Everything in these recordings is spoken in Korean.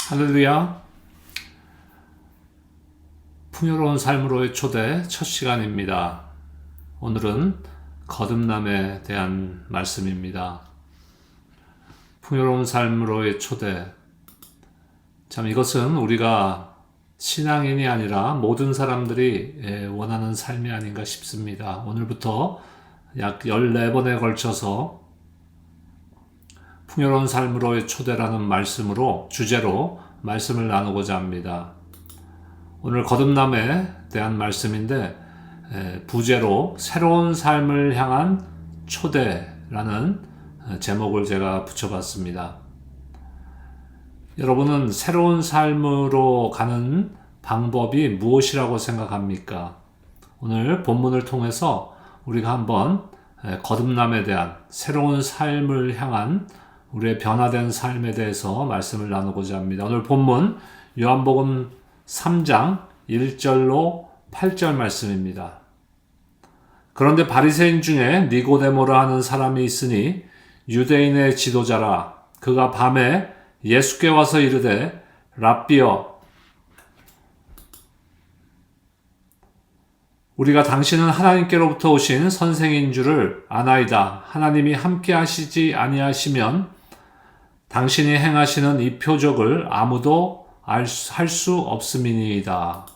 할렐루야. 풍요로운 삶으로의 초대 첫 시간입니다. 오늘은 거듭남에 대한 말씀입니다. 풍요로운 삶으로의 초대. 참 이것은 우리가 신앙인이 아니라 모든 사람들이 원하는 삶이 아닌가 싶습니다. 오늘부터 약 14번에 걸쳐서 풍요로운 삶으로의 초대라는 주제로 말씀을 나누고자 합니다. 오늘 거듭남에 대한 말씀인데 부제로 새로운 삶을 향한 초대라는 제목을 제가 붙여봤습니다. 여러분은 새로운 삶으로 가는 방법이 무엇이라고 생각합니까? 오늘 본문을 통해서 우리가 한번 거듭남에 대한 새로운 삶을 향한 우리의 변화된 삶에 대해서 말씀을 나누고자 합니다. 오늘 본문 요한복음 3장 1절로 8절 말씀입니다. 그런데 바리새인 중에 니고데모라 하는 사람이 있으니 유대인의 지도자라. 그가 밤에 예수께 와서 이르되 랍비여, 우리가 당신은 하나님께로부터 오신 선생인 줄을 아나이다. 하나님이 함께 하시지 아니하시면 당신이 행하시는 이 표적을 아무도 할 수 없음이니이다.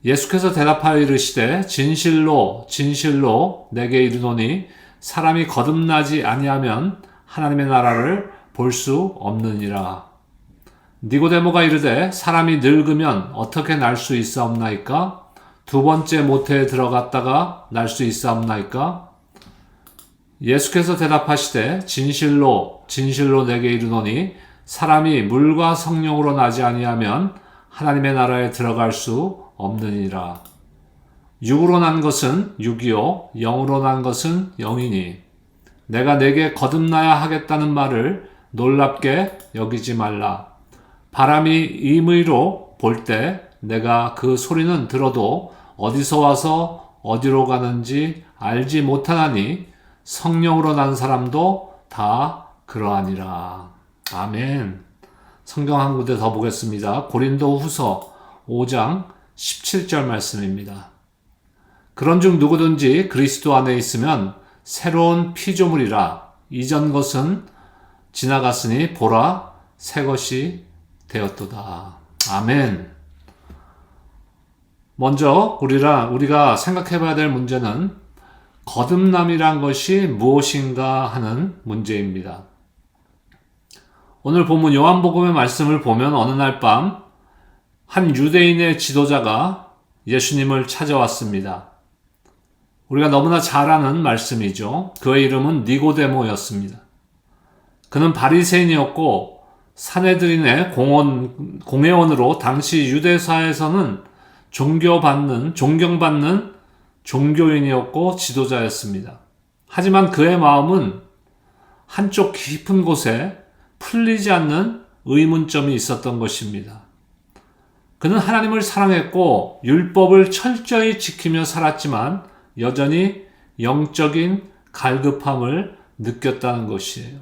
예수께서 대답하여 이르시되 진실로 진실로 내게 이르노니 사람이 거듭나지 아니하면 하나님의 나라를 볼 수 없느니라. 니고데모가 이르되 사람이 늙으면 어떻게 날 수 있사옵나이까? 두 번째 모태에 들어갔다가 날 수 있사옵나이까? 예수께서 대답하시되 진실로 진실로 내게 이르노니 사람이 물과 성령으로 나지 아니하면 하나님의 나라에 들어갈 수 없느니라. 육으로 난 것은 육이요 영으로 난 것은 영이니 내가 내게 거듭나야 하겠다는 말을 놀랍게 여기지 말라. 바람이 임의로 볼 때 내가 그 소리는 들어도 어디서 와서 어디로 가는지 알지 못하나니 성령으로 난 사람도 다 그러하니라. 아멘. 성경 한 군데 더 보겠습니다. 고린도 후서 5장 17절 말씀입니다. 그런즉 누구든지 그리스도 안에 있으면 새로운 피조물이라. 이전 것은 지나갔으니 보라 새 것이 되었도다. 아멘. 먼저 우리가 생각해 봐야 될 문제는 거듭남이란 것이 무엇인가 하는 문제입니다. 오늘 본문 요한복음의 말씀을 보면 어느 날 밤 한 유대인의 지도자가 예수님을 찾아왔습니다. 우리가 너무나 잘 아는 말씀이죠. 그의 이름은 니고데모였습니다. 그는 바리새인이었고 산헤드린의 공회원으로 당시 유대사에서는 존경받는 종교인이었고 지도자였습니다. 하지만 그의 마음은 한쪽 깊은 곳에 풀리지 않는 의문점이 있었던 것입니다. 그는 하나님을 사랑했고 율법을 철저히 지키며 살았지만 여전히 영적인 갈급함을 느꼈다는 것이에요.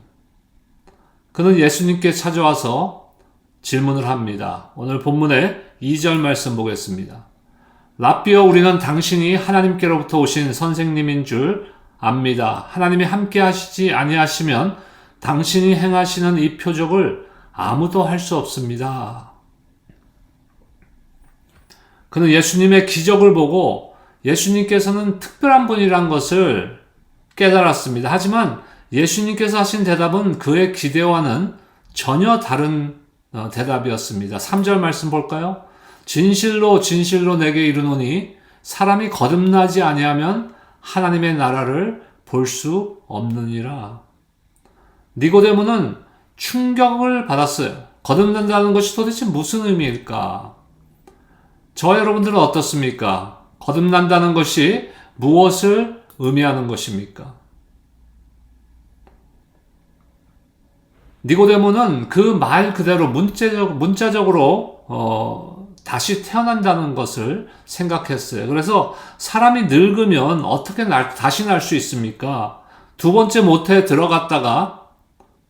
그는 예수님께 찾아와서 질문을 합니다. 오늘 본문의 2절 말씀 보겠습니다. 랍비여, 우리는 당신이 하나님께로부터 오신 선생님인 줄 압니다. 하나님이 함께 하시지 아니하시면 당신이 행하시는 이 표적을 아무도 할 수 없습니다. 그는 예수님의 기적을 보고 예수님께서는 특별한 분이란 것을 깨달았습니다. 하지만 예수님께서 하신 대답은 그의 기대와는 전혀 다른 대답이었습니다. 3절 말씀 볼까요? 진실로 진실로 내게 이르노니 사람이 거듭나지 아니하면 하나님의 나라를 볼 수 없느니라. 니고데모는 충격을 받았어요. 거듭난다는 것이 도대체 무슨 의미일까? 저와 여러분들은 어떻습니까? 거듭난다는 것이 무엇을 의미하는 것입니까? 니고데모는 그 말 그대로 문자적으로 다시 태어난다는 것을 생각했어요. 그래서 사람이 늙으면 어떻게 다시 날 수 있습니까? 두 번째 모태에 들어갔다가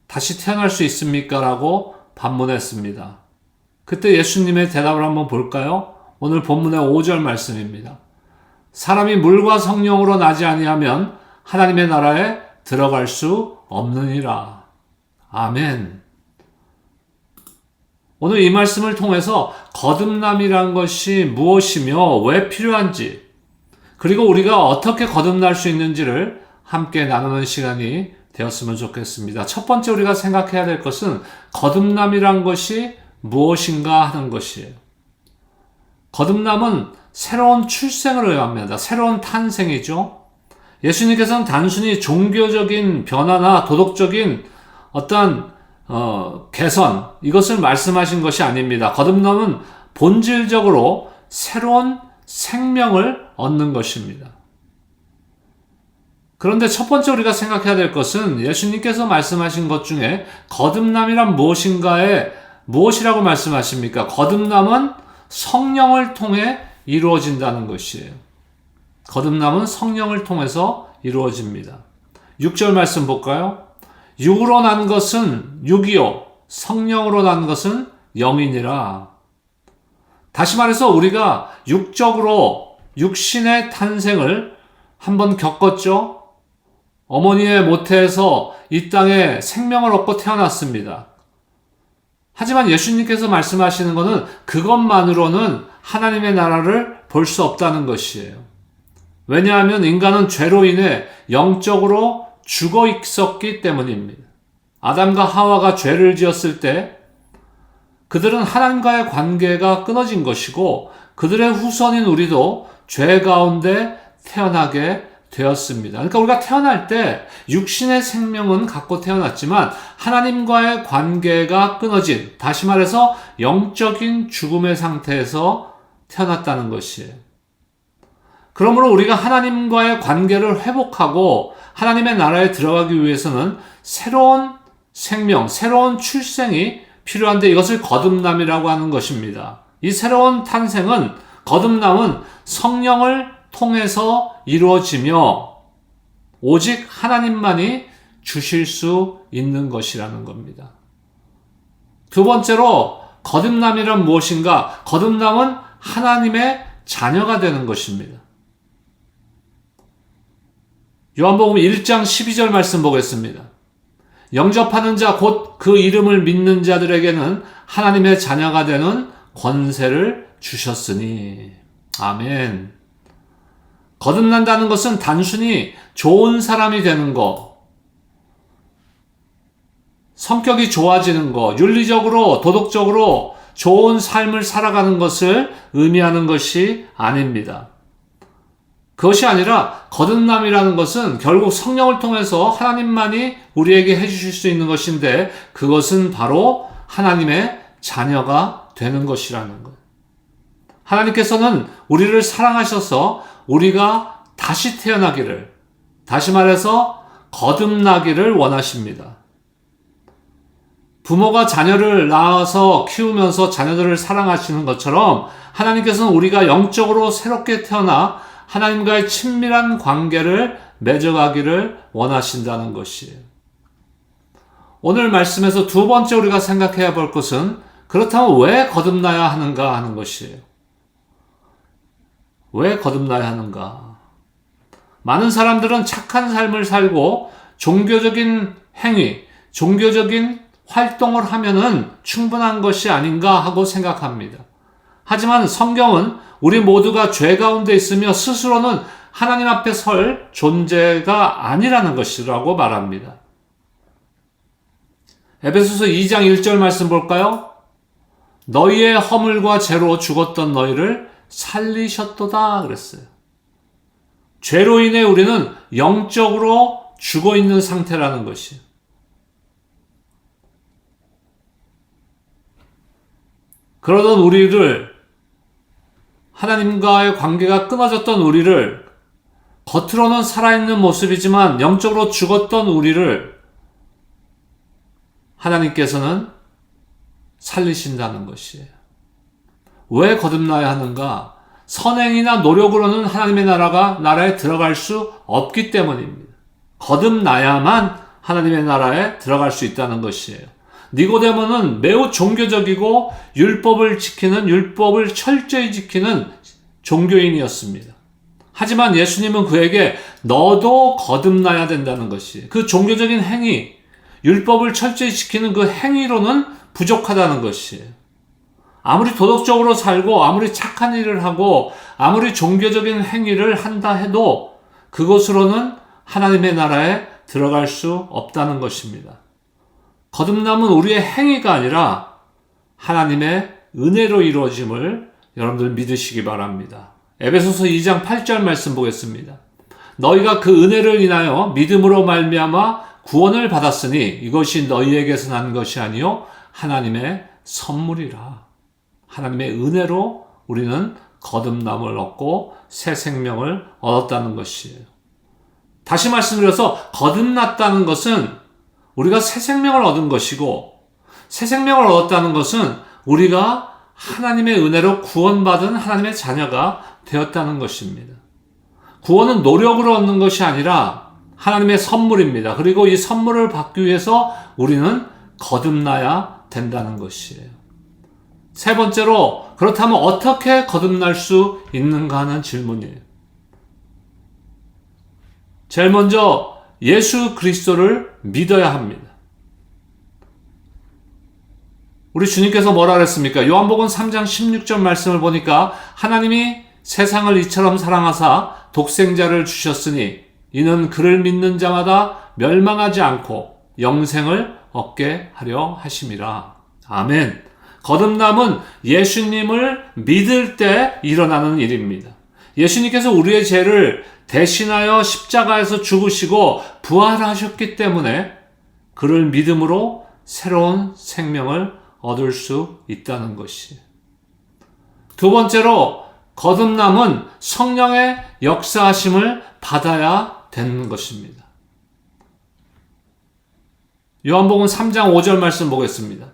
다시 태어날 수 있습니까? 라고 반문했습니다. 그때 예수님의 대답을 한번 볼까요? 오늘 본문의 5절 말씀입니다. 사람이 물과 성령으로 나지 아니하면 하나님의 나라에 들어갈 수 없느니라. 아멘. 오늘 이 말씀을 통해서 거듭남이란 것이 무엇이며 왜 필요한지, 그리고 우리가 어떻게 거듭날 수 있는지를 함께 나누는 시간이 되었으면 좋겠습니다. 첫 번째 우리가 생각해야 될 것은 거듭남이란 것이 무엇인가 하는 것이에요. 거듭남은 새로운 출생을 의미합니다. 새로운 탄생이죠. 예수님께서는 단순히 종교적인 변화나 도덕적인 어떤 개선, 이것을 말씀하신 것이 아닙니다. 거듭남은 본질적으로 새로운 생명을 얻는 것입니다. 그런데 첫 번째 우리가 생각해야 될 것은 예수님께서 말씀하신 것 중에 거듭남이란 무엇이라고 말씀하십니까? 거듭남은 성령을 통해 이루어진다는 것이에요. 거듭남은 성령을 통해서 이루어집니다. 6절 말씀 볼까요? 육으로 난 것은 육이요, 성령으로 난 것은 영이니라. 다시 말해서 우리가 육적으로 육신의 탄생을 한번 겪었죠. 어머니의 모태에서 이 땅에 생명을 얻고 태어났습니다. 하지만 예수님께서 말씀하시는 것은 그것만으로는 하나님의 나라를 볼 수 없다는 것이에요. 왜냐하면 인간은 죄로 인해 영적으로 죽어 있었기 때문입니다. 아담과 하와가 죄를 지었을 때 그들은 하나님과의 관계가 끊어진 것이고 그들의 후손인 우리도 죄 가운데 태어나게 되었습니다. 그러니까 우리가 태어날 때 육신의 생명은 갖고 태어났지만 하나님과의 관계가 끊어진, 다시 말해서 영적인 죽음의 상태에서 태어났다는 것이에요. 그러므로 우리가 하나님과의 관계를 회복하고 하나님의 나라에 들어가기 위해서는 새로운 생명, 새로운 출생이 필요한데 이것을 거듭남이라고 하는 것입니다. 이 새로운 탄생은, 거듭남은 성령을 통해서 이루어지며 오직 하나님만이 주실 수 있는 것이라는 겁니다. 두 번째로 거듭남이란 무엇인가? 거듭남은 하나님의 자녀가 되는 것입니다. 요한복음 1장 12절 말씀 보겠습니다. 영접하는 자 곧 그 이름을 믿는 자들에게는 하나님의 자녀가 되는 권세를 주셨으니. 아멘. 거듭난다는 것은 단순히 좋은 사람이 되는 것, 성격이 좋아지는 것, 윤리적으로, 도덕적으로 좋은 삶을 살아가는 것을 의미하는 것이 아닙니다. 그것이 아니라 거듭남이라는 것은 결국 성령을 통해서 하나님만이 우리에게 해주실 수 있는 것인데 그것은 바로 하나님의 자녀가 되는 것이라는 것. 하나님께서는 우리를 사랑하셔서 우리가 다시 태어나기를, 다시 말해서 거듭나기를 원하십니다. 부모가 자녀를 낳아서 키우면서 자녀들을 사랑하시는 것처럼 하나님께서는 우리가 영적으로 새롭게 태어나 하나님과의 친밀한 관계를 맺어가기를 원하신다는 것이에요. 오늘 말씀에서 두 번째 우리가 생각해야 볼 것은 그렇다면 왜 거듭나야 하는가 하는 것이에요. 왜 거듭나야 하는가? 많은 사람들은 착한 삶을 살고 종교적인 행위, 종교적인 활동을 하면은 충분한 것이 아닌가 하고 생각합니다. 하지만 성경은 우리 모두가 죄 가운데 있으며 스스로는 하나님 앞에 설 존재가 아니라는 것이라고 말합니다. 에베소서 2장 1절 말씀 볼까요? 너희의 허물과 죄로 죽었던 너희를 살리셨도다 그랬어요. 죄로 인해 우리는 영적으로 죽어 있는 상태라는 것이에요. 그러던 우리를, 하나님과의 관계가 끊어졌던 우리를, 겉으로는 살아있는 모습이지만 영적으로 죽었던 우리를 하나님께서는 살리신다는 것이에요. 왜 거듭나야 하는가? 선행이나 노력으로는 하나님의 나라에 들어갈 수 없기 때문입니다. 거듭나야만 하나님의 나라에 들어갈 수 있다는 것이에요. 니고데모는 매우 종교적이고 율법을 철저히 지키는 종교인이었습니다. 하지만 예수님은 그에게 너도 거듭나야 된다는 것이, 그 종교적인 행위, 율법을 철저히 지키는 그 행위로는 부족하다는 것이에요. 아무리 도덕적으로 살고 아무리 착한 일을 하고 아무리 종교적인 행위를 한다 해도 그것으로는 하나님의 나라에 들어갈 수 없다는 것입니다. 거듭남은 우리의 행위가 아니라 하나님의 은혜로 이루어짐을 여러분들 믿으시기 바랍니다. 에베소서 2장 8절 말씀 보겠습니다. 너희가 그 은혜를 인하여 믿음으로 말미암아 구원을 받았으니 이것이 너희에게서 난 것이 아니요 하나님의 선물이라. 하나님의 은혜로 우리는 거듭남을 얻고 새 생명을 얻었다는 것이에요. 다시 말씀드려서 거듭났다는 것은 우리가 새 생명을 얻은 것이고, 새 생명을 얻었다는 것은 우리가 하나님의 은혜로 구원받은 하나님의 자녀가 되었다는 것입니다. 구원은 노력으로 얻는 것이 아니라 하나님의 선물입니다. 그리고 이 선물을 받기 위해서 우리는 거듭나야 된다는 것이에요. 세 번째로, 그렇다면 어떻게 거듭날 수 있는가 하는 질문이에요. 제일 먼저 예수 그리스도를 믿어야 합니다. 우리 주님께서 뭐라 그랬습니까? 요한복음 3장 16절 말씀을 보니까 하나님이 세상을 이처럼 사랑하사 독생자를 주셨으니 이는 그를 믿는 자마다 멸망하지 않고 영생을 얻게 하려 하심이라. 아멘. 거듭남은 예수님을 믿을 때 일어나는 일입니다. 예수님께서 우리의 죄를 대신하여 십자가에서 죽으시고 부활하셨기 때문에 그를 믿음으로 새로운 생명을 얻을 수 있다는 것이. 두 번째로, 거듭남은 성령의 역사하심을 받아야 되는 것입니다. 요한복음 3장 5절 말씀 보겠습니다.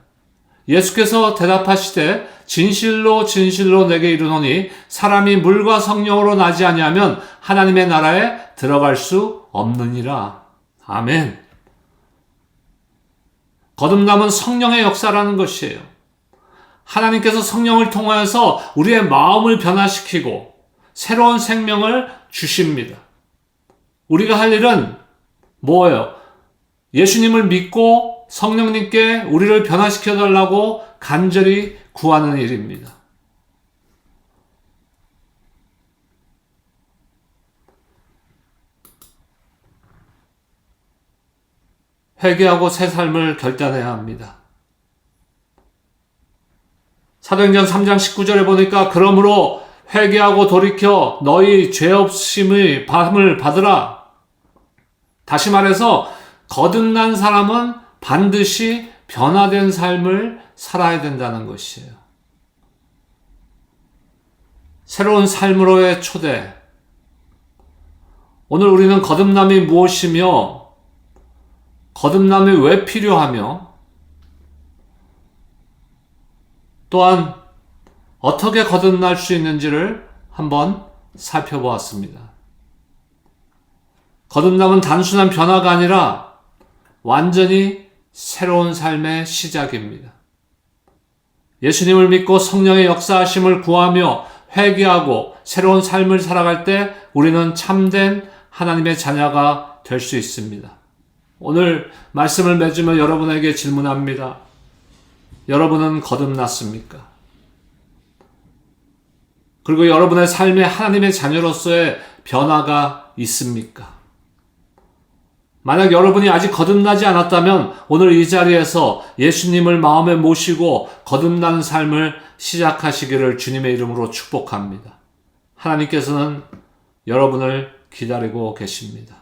예수께서 대답하시되 진실로 진실로 내게 이르노니 사람이 물과 성령으로 나지 아니하면 하나님의 나라에 들어갈 수 없느니라. 아멘. 거듭남은 성령의 역사라는 것이에요. 하나님께서 성령을 통하여서 우리의 마음을 변화시키고 새로운 생명을 주십니다. 우리가 할 일은 뭐예요? 예수님을 믿고 성령님께 우리를 변화시켜 달라고 간절히 구하는 일입니다. 회개하고 새 삶을 결단해야 합니다. 사도행전 3장 19절에 보니까 그러므로 회개하고 돌이켜 너희 죄 없음의 밤을 받으라. 다시 말해서 거듭난 사람은 반드시 변화된 삶을 살아야 된다는 것이에요. 새로운 삶으로의 초대. 오늘 우리는 거듭남이 무엇이며 거듭남이 왜 필요하며 또한 어떻게 거듭날 수 있는지를 한번 살펴보았습니다. 거듭남은 단순한 변화가 아니라 완전히 새로운 삶의 시작입니다. 예수님을 믿고 성령의 역사하심을 구하며 회개하고 새로운 삶을 살아갈 때 우리는 참된 하나님의 자녀가 될 수 있습니다. 오늘 말씀을 맺으며 여러분에게 질문합니다. 여러분은 거듭났습니까? 그리고 여러분의 삶에 하나님의 자녀로서의 변화가 있습니까? 만약 여러분이 아직 거듭나지 않았다면 오늘 이 자리에서 예수님을 마음에 모시고 거듭난 삶을 시작하시기를 주님의 이름으로 축복합니다. 하나님께서는 여러분을 기다리고 계십니다.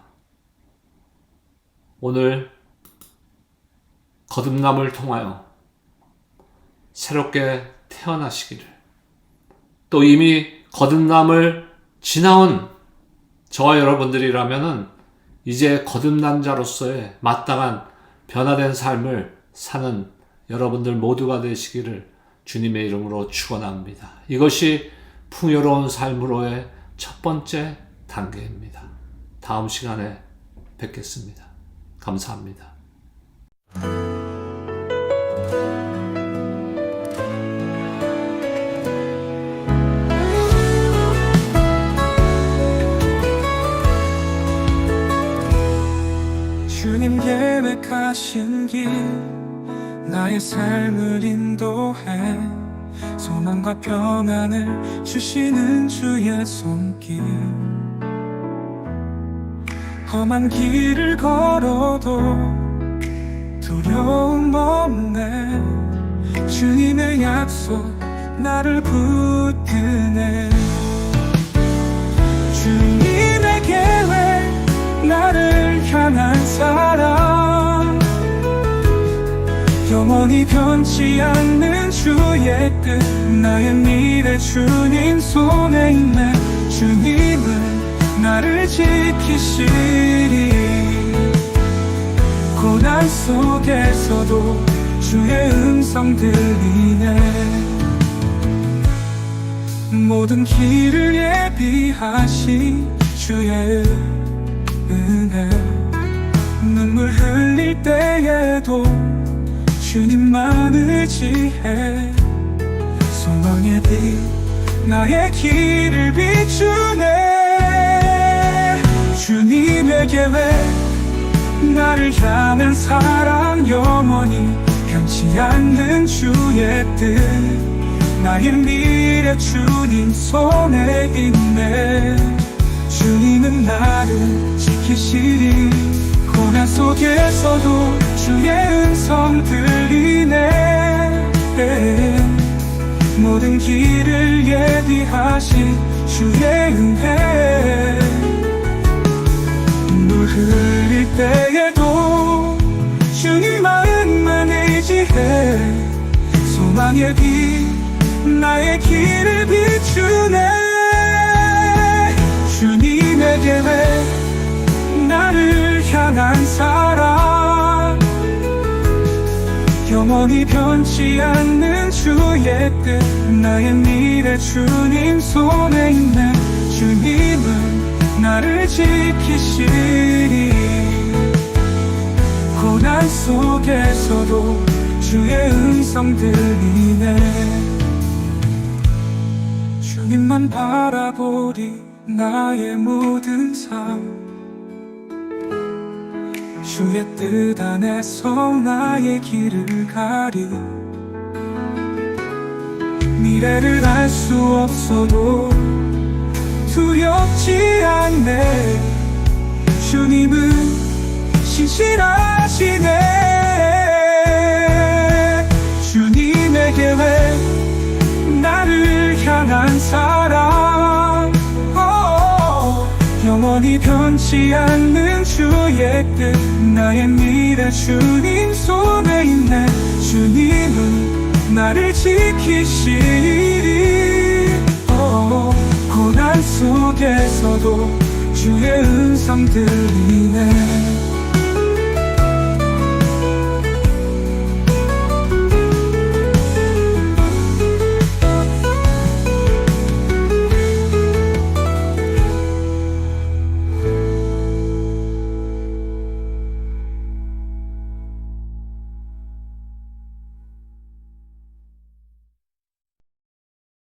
오늘 거듭남을 통하여 새롭게 태어나시기를, 또 이미 거듭남을 지나온 저와 여러분들이라면은 이제 거듭난 자로서의 마땅한 변화된 삶을 사는 여러분들 모두가 되시기를 주님의 이름으로 축원합니다. 이것이 풍요로운 삶으로의 첫 번째 단계입니다. 다음 시간에 뵙겠습니다. 감사합니다. 길 나의 삶을 인도해 소망과 평안을 주시는 주의 손길 험한 길을 걸어도 두려움 없네 주님의 약속 나를 붙드네 주님의 계획 나를 향한 사랑 영원히 변치 않는 주의 뜻 나의 미래 주님 손에 있네 주님은 나를 지키시리 고난 속에서도 주의 음성 들리네 모든 길을 예비하신 주의 은혜 눈물 흘릴 때에도 주님만을 지혜 소망의 빛 나의 길을 비추네 주님의 계획 나를 향한 사랑 영원히 변치 않는 주의 뜻 나의 미래 주님 손에 있네 주님은 나를 지키시리 고난 속에서도 주의 음성 들리네 모든 길을 예비하신 주의 은혜 눈물 흘릴 때에도 주님 마음만 의지해 소망의 빛 나의 길을 비추네 주님의 계획 나를 향한 사랑 영원히 변치 않는 주의 뜻 나의 미래 주님 손에 있네 주님은 나를 지키시리 고난 속에서도 주의 음성 들리네 주님만 바라보리 나의 모든 삶 주의 뜻 안에서 나의 길을 가리 미래를 알 수 없어도 두렵지 않네 주님은 신실하시네 주님의 계획 나를 향한 사랑 영원히 변치 않는 주의 뜻 나의 미래 주님 손에 있네 주님은 나를 지키시리 고난 속에서도 주의 음성 들리